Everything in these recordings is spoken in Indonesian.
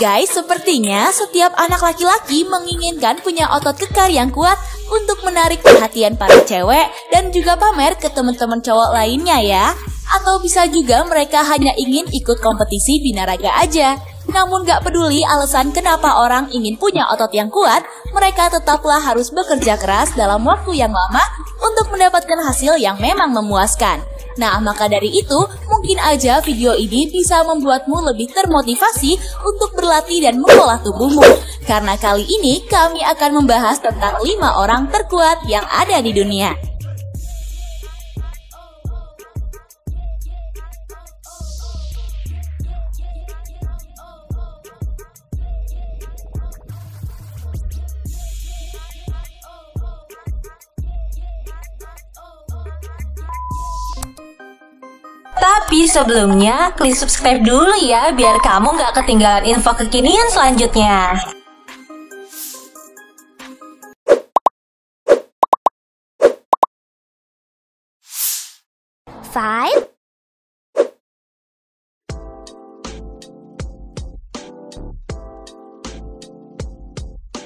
Guys, sepertinya setiap anak laki-laki menginginkan punya otot kekar yang kuat untuk menarik perhatian para cewek dan juga pamer ke teman-teman cowok lainnya ya. Atau bisa juga mereka hanya ingin ikut kompetisi binaraga aja. Namun gak peduli alasan kenapa orang ingin punya otot yang kuat, mereka tetaplah harus bekerja keras dalam waktu yang lama untuk mendapatkan hasil yang memang memuaskan. Nah, maka dari itu, mungkin aja video ini bisa membuatmu lebih termotivasi untuk berlatih dan mengolah tubuhmu. Karena kali ini kami akan membahas tentang 5 orang terkuat yang ada di dunia. Tapi sebelumnya, klik subscribe dulu ya, biar kamu nggak ketinggalan info kekinian selanjutnya. Five.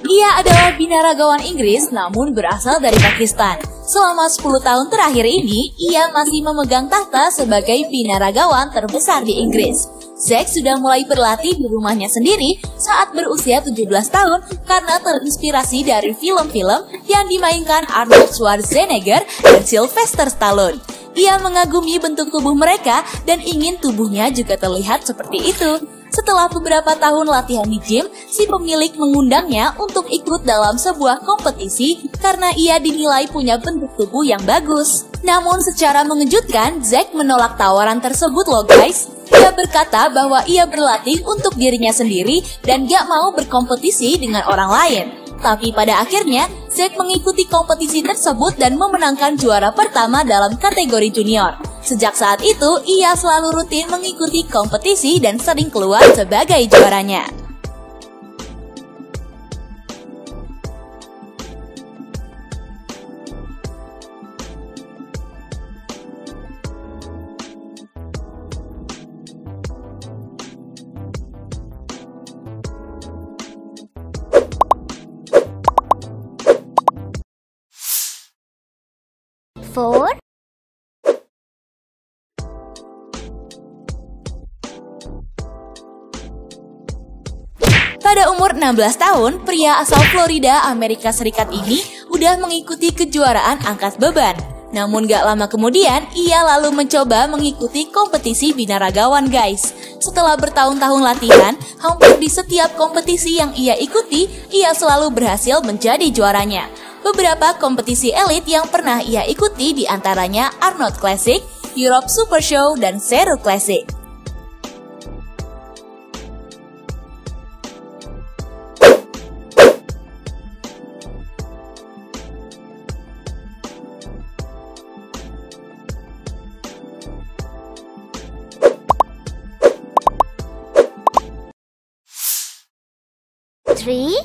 Ia adalah binaragawan Inggris namun berasal dari Pakistan. Selama 10 tahun terakhir ini, ia masih memegang tahta sebagai binaragawan terbesar di Inggris. Zack sudah mulai berlatih di rumahnya sendiri saat berusia 17 tahun karena terinspirasi dari film-film yang dimainkan Arnold Schwarzenegger dan Sylvester Stallone. Ia mengagumi bentuk tubuh mereka dan ingin tubuhnya juga terlihat seperti itu. Setelah beberapa tahun latihan di gym, si pemilik mengundangnya untuk ikut dalam sebuah kompetisi karena ia dinilai punya bentuk tubuh yang bagus. Namun secara mengejutkan, Zack menolak tawaran tersebut loh guys. Ia berkata bahwa ia berlatih untuk dirinya sendiri dan gak mau berkompetisi dengan orang lain. Tapi pada akhirnya, Zack mengikuti kompetisi tersebut dan memenangkan juara pertama dalam kategori junior. Sejak saat itu, ia selalu rutin mengikuti kompetisi dan sering keluar sebagai juaranya. Four. Pada umur 16 tahun, pria asal Florida, Amerika Serikat ini udah mengikuti kejuaraan angkat beban. Namun gak lama kemudian, ia lalu mencoba mengikuti kompetisi binaragawan guys. Setelah bertahun-tahun latihan, hampir di setiap kompetisi yang ia ikuti, ia selalu berhasil menjadi juaranya. Beberapa kompetisi elit yang pernah ia ikuti diantaranya Arnold Classic, Europe Super Show, dan Seru Classic. Three.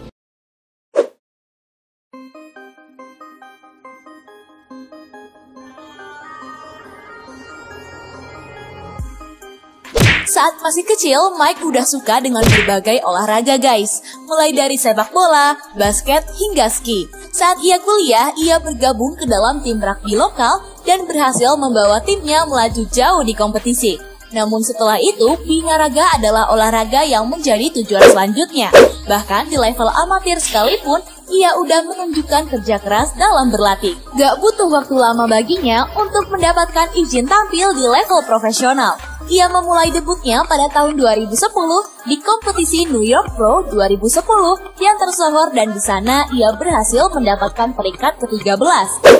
Saat masih kecil, Mike udah suka dengan berbagai olahraga guys. Mulai dari sepak bola, basket, hingga ski. Saat ia kuliah, ia bergabung ke dalam tim rugby lokal dan berhasil membawa timnya melaju jauh di kompetisi. Namun setelah itu, binaraga adalah olahraga yang menjadi tujuan selanjutnya. Bahkan di level amatir sekalipun, ia udah menunjukkan kerja keras dalam berlatih. Gak butuh waktu lama baginya untuk mendapatkan izin tampil di level profesional. Ia memulai debutnya pada tahun 2010 di kompetisi New York Pro 2010 yang tersohor dan di sana ia berhasil mendapatkan peringkat ke-13.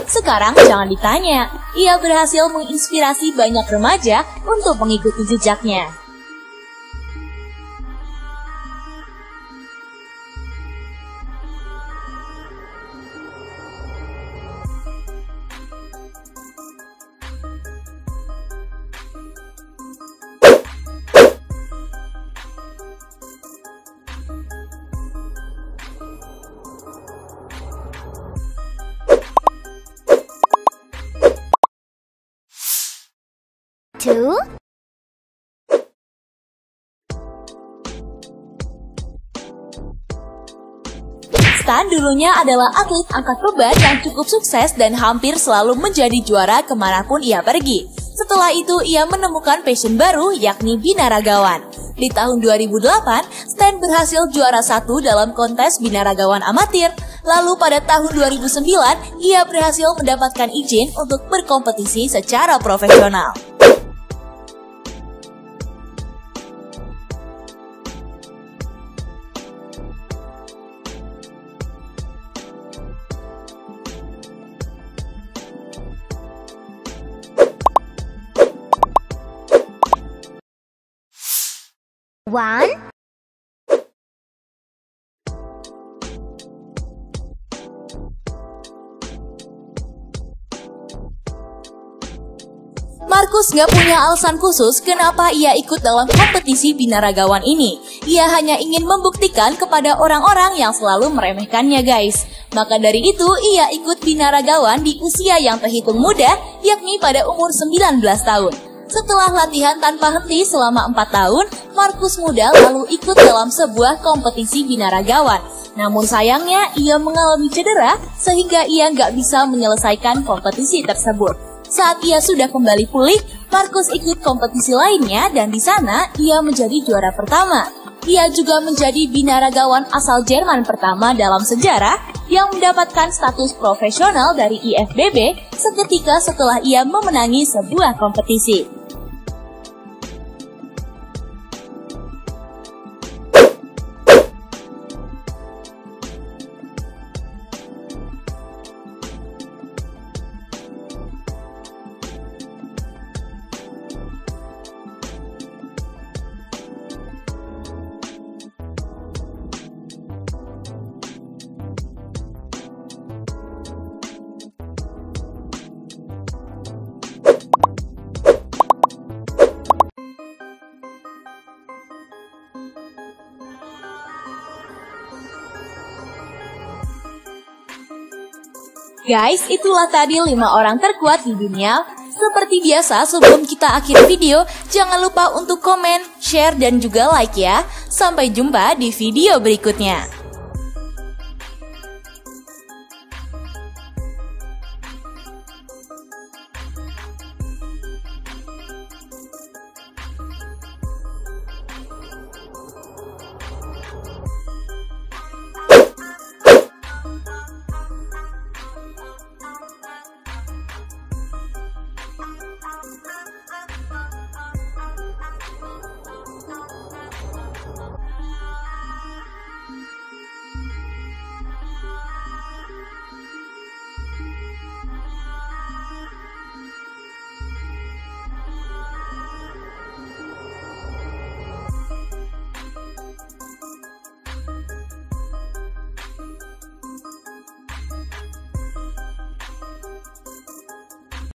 Sekarang jangan ditanya, ia berhasil menginspirasi banyak remaja untuk mengikuti jejaknya. Two. Stan dulunya adalah atlet angkat beban yang cukup sukses dan hampir selalu menjadi juara kemanapun ia pergi. Setelah itu, ia menemukan passion baru, yakni binaragawan. Di tahun 2008, Stan berhasil juara 1 dalam kontes binaragawan amatir. Lalu pada tahun 2009, ia berhasil mendapatkan izin untuk berkompetisi secara profesional. One, Markus nggak punya alasan khusus kenapa ia ikut dalam kompetisi binaragawan ini. Ia hanya ingin membuktikan kepada orang-orang yang selalu meremehkannya, guys. Maka dari itu, ia ikut binaragawan di usia yang terhitung muda, yakni pada umur 19 tahun. Setelah latihan tanpa henti selama 4 tahun, Markus Muda lalu ikut dalam sebuah kompetisi binaragawan. Namun sayangnya, ia mengalami cedera sehingga ia nggak bisa menyelesaikan kompetisi tersebut. Saat ia sudah kembali pulih, Markus ikut kompetisi lainnya dan di sana ia menjadi juara pertama. Ia juga menjadi binaragawan asal Jerman pertama dalam sejarah yang mendapatkan status profesional dari IFBB seketika setelah ia memenangi sebuah kompetisi. Guys, itulah tadi 5 orang terkuat di dunia. Seperti biasa, sebelum kita akhiri video, jangan lupa untuk komen, share, dan juga like ya. Sampai jumpa di video berikutnya.